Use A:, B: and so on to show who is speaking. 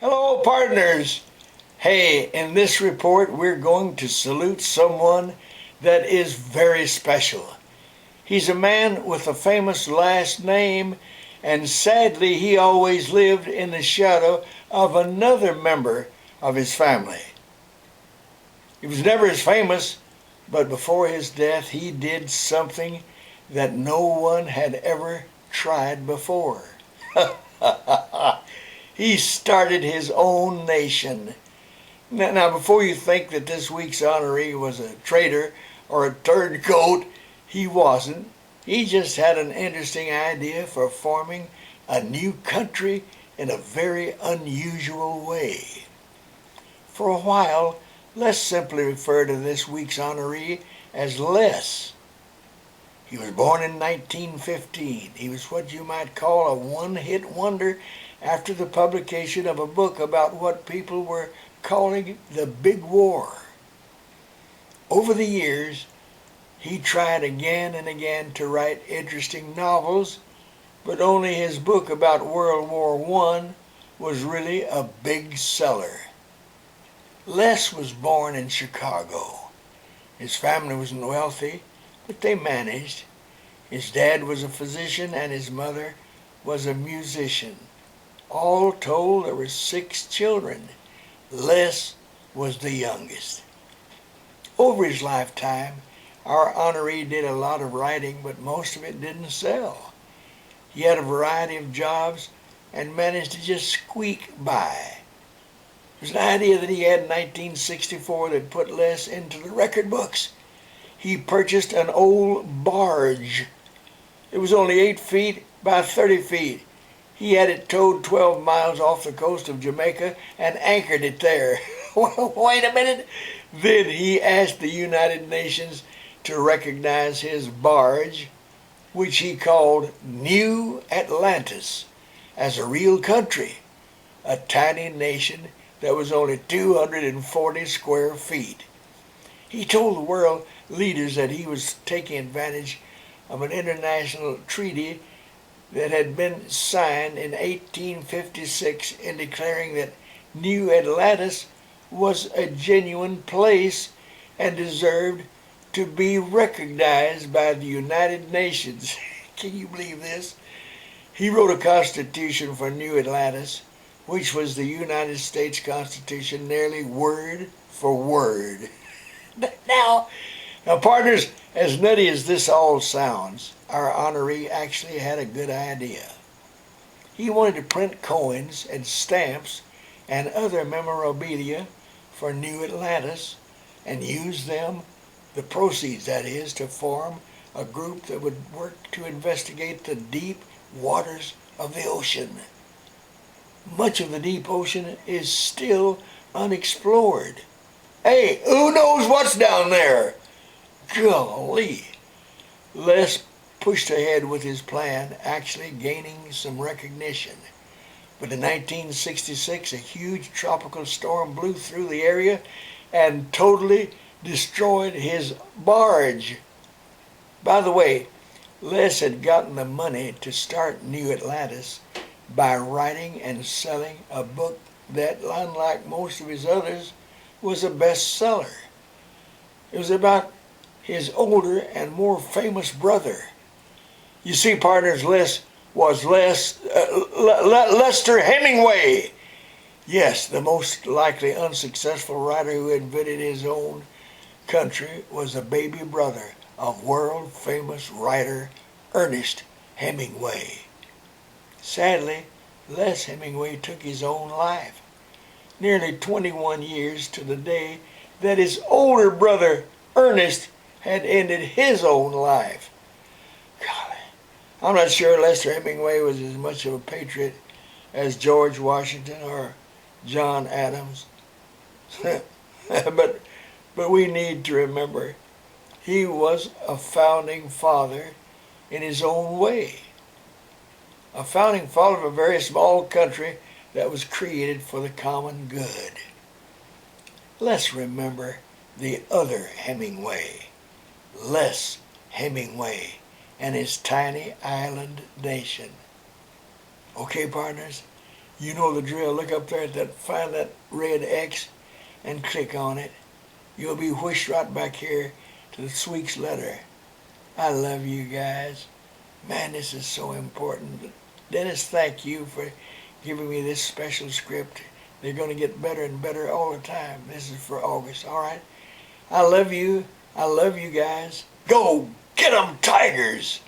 A: Hello, partners. Hey, in this report, we're going to salute someone that is very special. He's a man with a famous last name, and sadly, he always lived in the shadow of another member of his family. He was never as famous, but before his death, he did something that no one had ever tried before. He started his own nation. Now, before you think that this week's honoree was a traitor or a turncoat, he wasn't. He just had an interesting idea for forming a new country in a very unusual way. For a while, let's simply refer to this week's honoree as Les. He was born in 1915. He was what you might call a one-hit wonder after the publication of a book about what people were calling the Big War. Over the years, he tried again and again to write interesting novels, but only his book about World War I was really a big seller. Les was born in Chicago. His family wasn't wealthy, but they managed. His dad was a physician and his mother was a musician. All told, there were 6 children. Les was the youngest. Over his lifetime, our honoree did a lot of writing, but most of it didn't sell. He had a variety of jobs and managed to just squeak by. There's an idea that he had in 1964 that put Les into the record books. He purchased an old barge. It was only 8 feet by 30 feet. He had it towed 12 miles off the coast of Jamaica and anchored it there. Wait a minute. Then he asked the United Nations to recognize his barge, which he called New Atlantis, as a real country, a tiny nation that was only 240 square feet. He told the world leaders that he was taking advantage of an international treaty that had been signed in 1856 in declaring that New Atlantis was a genuine place and deserved to be recognized by the United Nations. Can you believe this? He wrote a constitution for New Atlantis, which was the United States Constitution nearly word for word. Now, partners, as nutty as this all sounds, our honoree actually had a good idea. He wanted to print coins and stamps and other memorabilia for New Atlantis and use them, the proceeds that is, to form a group that would work to investigate the deep waters of the ocean. Much of the deep ocean is still unexplored. Hey, who knows what's down there? Golly. Les pushed ahead with his plan, actually gaining some recognition. But in 1966, a huge tropical storm blew through the area and totally destroyed his barge. By the way, Les had gotten the money to start New Atlantis by writing and selling a book that, unlike most of his others, was a bestseller. It was about his older and more famous brother. You see, partners, Les was Lester Hemingway. Yes, the most likely unsuccessful writer who invented his own country was the baby brother of world-famous writer Ernest Hemingway. Sadly, Les Hemingway took his own life, nearly 21 years to the day that his older brother Ernest had ended his own life. Golly, I'm not sure Lester Hemingway was as much of a patriot as George Washington or John Adams. but we need to remember he was a founding father in his own way. A founding father of a very small country that was created for the common good. Let's remember the other Hemingway, Les Hemingway, and his tiny island nation. Okay, partners, You know the drill. Look up there at that, find that red X and click on it. You'll be whished right back here to the Sweeks letter. I love you guys. Man, this is so important. Dennis, thank you for giving me this special script. They're going to get better and better all the time. This is for August, all right? I love you. I love you guys. Go get 'em, Tigers!